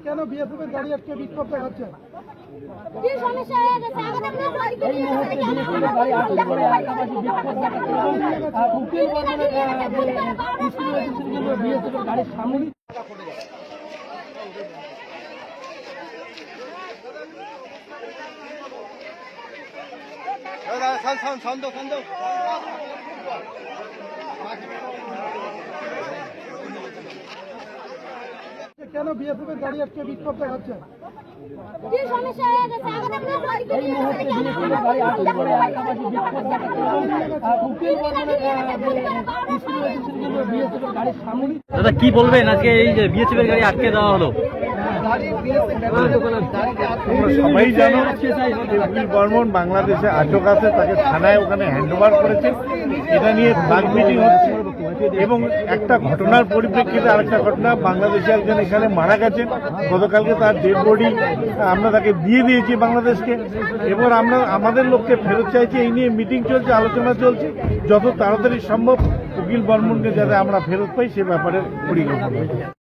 কেন বিএসএফ এর গাড়ি আজকে বিক্ষোভ দেখাচ্ছে? কি সমস্যা হয়ে গেছে আমাদের না গাড়ি এই মুহূর্তে বিএসএফ এর গাড়ি আটক করে এলাকাবাসী বিক্ষোভ দেখাচ্ছে এবং উকিল বর্মনের বিএসএফ এর গাড়ির সামনে কেন বিএসএফ এর গাড়ি আজকে বিক্ষোভ দেখাচ্ছে? কি সমস্যা হয়ে গেছে আমাদের না গাড়ি এই মুহূর্তে বিএসএফ এর গাড়ি আটক করে এলাকাবাসী বিক্ষোভ দেখাচ্ছে এবং উকিল বর্মনের বিএসএফ এর গাড়ির সামনে। দাদা কি বলবেন আজকে এই যে বিএসএফ এর গাড়ি আটকে দেওয়া হলো? তোমরা সবাই জানো উকিল বর্মন বাংলাদেশে আটক আছে, তাকে থানায় ওখানে হ্যান্ডওভার করেছে। এটা নিয়ে বাগ মিটিং হচ্ছে এবং একটা ঘটনার পরিপ্রেক্ষিতে আরেকটা ঘটনা, বাংলাদেশে একজন এখানে মারা গেছেন গতকালকে, তার ডেড বডি আমরা তাকে দিয়ে দিয়েছি বাংলাদেশকে। এবার আমরা আমাদের লোককে ফেরত চাইছি, এই নিয়ে মিটিং চলছে, আলোচনা চলছে। যত তাড়াতাড়ি সম্ভব উকিল বর্মনকে যাতে আমরা ফেরত পাই সে ব্যাপারে পরিকল্পনা।